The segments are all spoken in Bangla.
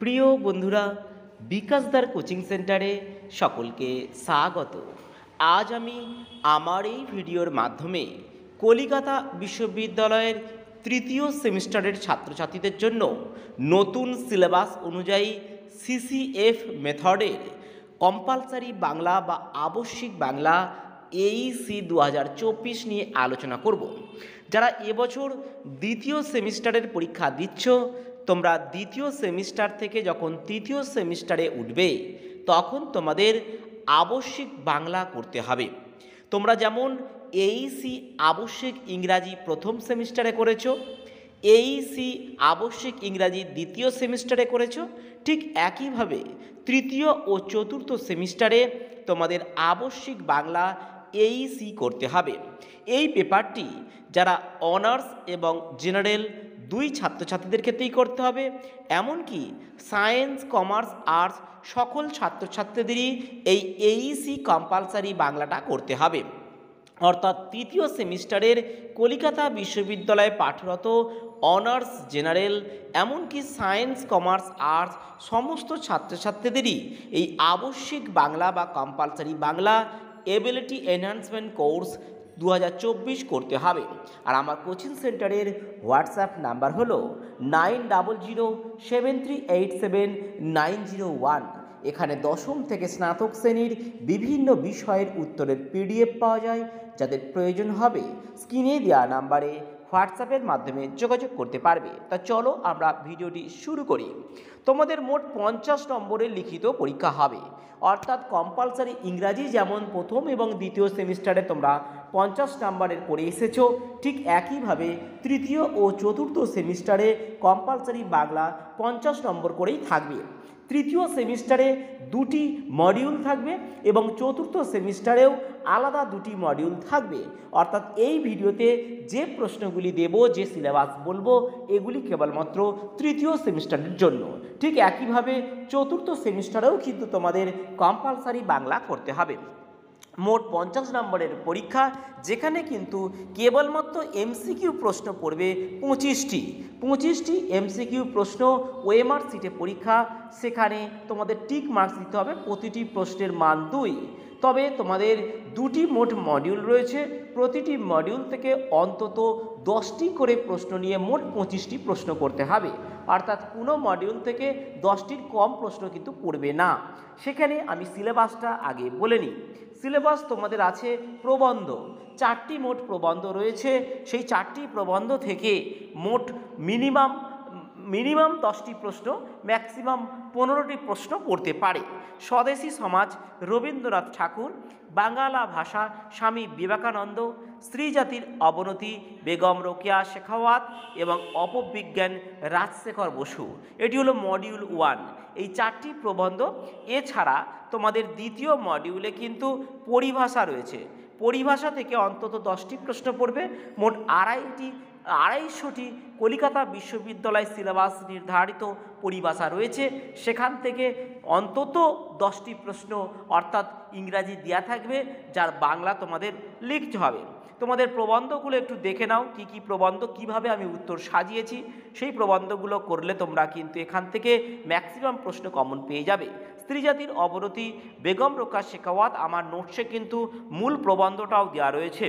প্রিয় বন্ধুরা, বিকাশদার কোচিং সেন্টারে সকলকে স্বাগত। আজ আমি আমার এই ভিডিওর মাধ্যমে কলিকাতা বিশ্ববিদ্যালয়ের তৃতীয় সেমিস্টারের ছাত্রছাত্রীদের জন্য নতুন সিলেবাস অনুযায়ী সিসিএফ মেথডের কম্পালসারি বাংলা বা আবশ্যিক বাংলা এইসি 2024 নিয়ে আলোচনা করব। যারা এবছর দ্বিতীয় সেমিস্টারের পরীক্ষা দিচ্ছ, তোমরা দ্বিতীয় সেমিস্টার থেকে যখন তৃতীয় সেমিস্টারে উঠবে তখন তোমাদের আবশ্যিক বাংলা করতে হবে। তোমরা যেমন এইসি আবশ্যিক ইংরাজি প্রথম সেমিস্টারে করেছো, এইসি আবশ্যিক ইংরাজি দ্বিতীয় সেমিস্টারে করেছো, ঠিক একইভাবে তৃতীয় ও চতুর্থ সেমিস্টারে তোমাদের আবশ্যিক বাংলা এইসি করতে হবে। এই পেপারটি যারা অনার্স এবং জেনারেল দুই ছাত্রছাত্রীদের ক্ষেত্রেই করতে হবে, এমনকি সায়েন্স, কমার্স, আর্টস সকল ছাত্রছাত্রীদেরই এই এইসি কম্পালসারি বাংলাটা করতে হবে। অর্থাৎ তৃতীয় সেমিস্টারের কলিকাতা বিশ্ববিদ্যালয়ে পাঠরত অনার্স, জেনারেল, এমনকি সায়েন্স, কমার্স, আর্টস সমস্ত ছাত্রছাত্রীদেরই এই আবশ্যিক বাংলা বা compulsory Bangla ability enhancement course 2024 করতে হবে। আর আমার কোচিং সেন্টারের হোয়াটসঅ্যাপ নাম্বার হলো 9007387901। এখানে দশম থেকে স্নাতক শ্রেণীর বিভিন্ন বিষয়ের উত্তরের পিডিএফ পাওয়া যায়। যাদের প্রয়োজন হবে স্ক্রিনে দেওয়া নাম্বারে হোয়াটসঅ্যাপের মাধ্যমে যোগাযোগ করতে পারবে। তা চলো আমরা ভিডিওটি শুরু করি। তোমাদের মোট 50 নম্বরের লিখিত পরীক্ষা হবে। অর্থাৎ কম্পালসারি ইংরাজি যেমন প্রথম এবং দ্বিতীয় সেমিস্টারে তোমরা 50 নম্বরের করে এসেছো, ঠিক একইভাবে তৃতীয় ও চতুর্থ সেমিস্টারে কম্পালসারি বাংলা 50 নম্বর করেই থাকবে। তৃতীয় সেমিস্টারে দুটি মডিউল থাকবে এবং চতুর্থ সেমিস্টারেও আলাদা দুটি মডিউল থাকবে। অর্থাৎ এই ভিডিওতে যে প্রশ্নগুলি দেব, যে সিলেবাস বলবো, এগুলি কেবলমাত্র তৃতীয় সেমিস্টারের জন্য। ঠিক একইভাবে চতুর্থ সেমিস্টারেও কিন্তু তোমাদের কম্পালসারি বাংলা করতে হবে। মোট 50 নম্বরের পরীক্ষা, যেখানে কিন্তু কেবলমাত্র এমসিকিউ প্রশ্ন পড়বে 25টি এমসিকিউ প্রশ্ন ওএমআর সিটে পরীক্ষা। সেখানে তোমাদের টিক মার্কস দিতে হবে, প্রতিটি প্রশ্নের মান 2। তবে তোমাদের দুটি মোট মডিউল রয়েছে, প্রতিটি মডিউল থেকে অন্তত 10টি করে প্রশ্ন নিয়ে মোট 25টি প্রশ্ন করতে হবে। অর্থাৎ কোনো মডিউল থেকে 10টির কম প্রশ্ন কিন্তু পড়বে না। সেখানে আমি সিলেবাসটা আগে বলে নিই। সিলেবাস তোমাদের আছে প্রবন্ধ, 4টি মোট প্রবন্ধ রয়েছে। সেই 4টি প্রবন্ধ থেকে মোট মিনিমাম 10টি প্রশ্ন, ম্যাক্সিমাম 15টি প্রশ্ন পড়তে পারে। স্বদেশী সমাজ রবীন্দ্রনাথ ঠাকুর, বাংলা ভাষা স্বামী বিবেকানন্দ, স্ত্রী জাতির অবনতি বেগম রোকেয়া শেখাওয়াত এবং অপবিজ্ঞান রাজশেখর বসু। এটি হলো মডিউল 1। এই 4টি প্রবন্ধ। এছাড়া তোমাদের দ্বিতীয় মডিউলে কিন্তু পরিভাষা রয়েছে। পরিভাষা থেকে অন্তত 10টি প্রশ্ন পড়বে। মোট 250টি কলিকাতা বিশ্ববিদ্যালয় সিলেবাস নির্ধারিত পরিভাষা রয়েছে। সেখান থেকে অন্তত 10টি প্রশ্ন অর্থাৎ ইংরাজি দেওয়া থাকবে, যার বাংলা তোমাদের লিখতে হবে। তোমাদের প্রবন্ধগুলো একটু দেখে নাও, কি কি প্রবন্ধ, কিভাবে আমি উত্তর সাজিয়েছি। সেই প্রবন্ধগুলো করলে তোমরা কিন্তু এখান থেকে ম্যাক্সিমাম প্রশ্ন কমন পেয়ে যাবে। স্ত্রী জাতির অবনতি বেগম রোকেয়া শেখাওয়াত, আমার নোটসে কিন্তু মূল প্রবন্ধটাও দেওয়া রয়েছে।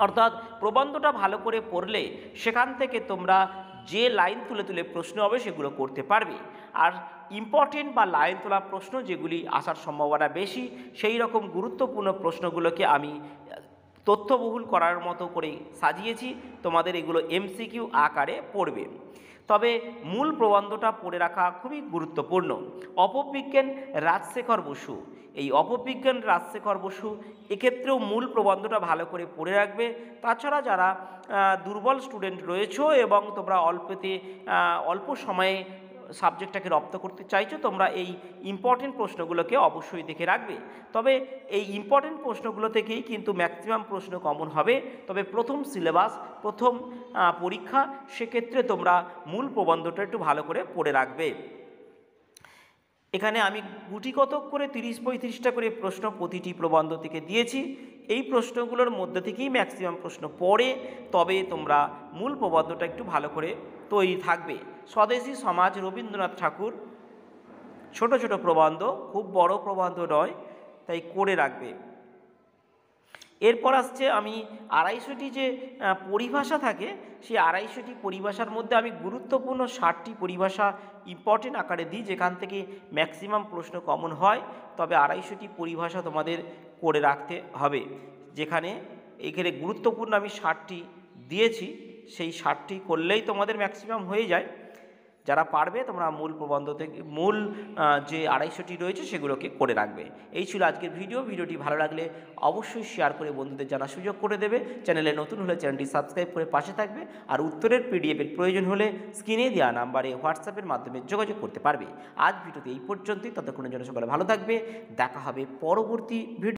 অর্থাৎ প্রবন্ধটা ভালো করে পড়লে সেখান থেকে তোমরা যে লাইন তুলে তুলে প্রশ্ন হবে সেগুলো করতে পারবে। আর ইম্পর্টেন্ট বা লাইন তোলা প্রশ্ন যেগুলি আসার সম্ভাবনা বেশি, সেই রকম গুরুত্বপূর্ণ প্রশ্নগুলোকে আমি তথ্যবহুল করার মতো করে সাজিয়েছি। তোমাদের এগুলো এমসিকিউ আকারে পড়বে। তবে মূল প্রবন্ধটা পড়ে রাখা খুবই গুরুত্বপূর্ণ। অপবিজ্ঞান রাজশেখর বসু, এই অপবিজ্ঞান রাজশেখর বসু, এক্ষেত্রেও মূল প্রবন্ধটা ভালো করে পড়ে রাখবে। তাছাড়া যারা দুর্বল স্টুডেন্ট রয়েছে এবং তোমরা অল্প সময়ে সাবজেক্টটাকে রপ্ত করতে চাইছো, তোমরা এই ইম্পর্টেন্ট প্রশ্নগুলোকে অবশ্যই দেখে রাখবে। তবে এই ইম্পর্টেন্ট প্রশ্নগুলো থেকেই কিন্তু ম্যাক্সিমাম প্রশ্ন কমন হবে। তবে প্রথম সিলেবাস, প্রথম পরীক্ষা, সেক্ষেত্রে তোমরা মূল প্রবন্ধটা একটু ভালো করে পড়ে রাখবে। এখানে আমি গুটিকতক করে 30-35টা করে প্রশ্ন প্রতিটি প্রবন্ধ থেকে দিয়েছি। এই প্রশ্নগুলোর মধ্যে থেকেই ম্যাক্সিমাম প্রশ্ন পড়ে। তবে তোমরা মূল প্রবন্ধটা একটু ভালো করে তৈরি থাকবে। স্বদেশী সমাজ রবীন্দ্রনাথ ঠাকুর, ছোট ছোট প্রবন্ধ, খুব বড় প্রবন্ধ নয়, তাই করে রাখবে। এরপর আসছে আমি 250টি যে পরিভাষা থাকে, সেই 250টি পরিভাষার মধ্যে আমি গুরুত্বপূর্ণ 60টি পরিভাষা ইম্পর্টেন্ট আকারে দিই, যেখান থেকে ম্যাক্সিমাম প্রশ্ন কমন হয়। তবে 250টি পরিভাষা তোমাদের করে রাখতে হবে, যেখানে এখানে গুরুত্বপূর্ণ আমি 60টি দিয়েছি, সেই 60টি করলেই তোমাদের ম্যাক্সিমাম হয়ে যায়। যারা পারবে তোমরা মূল প্রবন্ধ থেকে মূল যে 250টি রয়েছে সেগুলোকে করে রাখবে। এই ছিল আজকের ভিডিওটি ভালো লাগলে অবশ্যই শেয়ার করে বন্ধুদের জানার সুযোগ করে দেবে। চ্যানেলে নতুন হলে চ্যানেলটি সাবস্ক্রাইব করে পাশে থাকবে। আর উত্তরের পিডিএফের প্রয়োজন হলে স্ক্রিনে দেওয়া নাম্বারে হোয়াটসঅ্যাপের মাধ্যমে যোগাযোগ করতে পারবে। আজ ভিডিওতে এই পর্যন্তই, ততক্ষণের জন্য সকলে ভালো থাকবে। দেখা হবে পরবর্তী ভিডিও।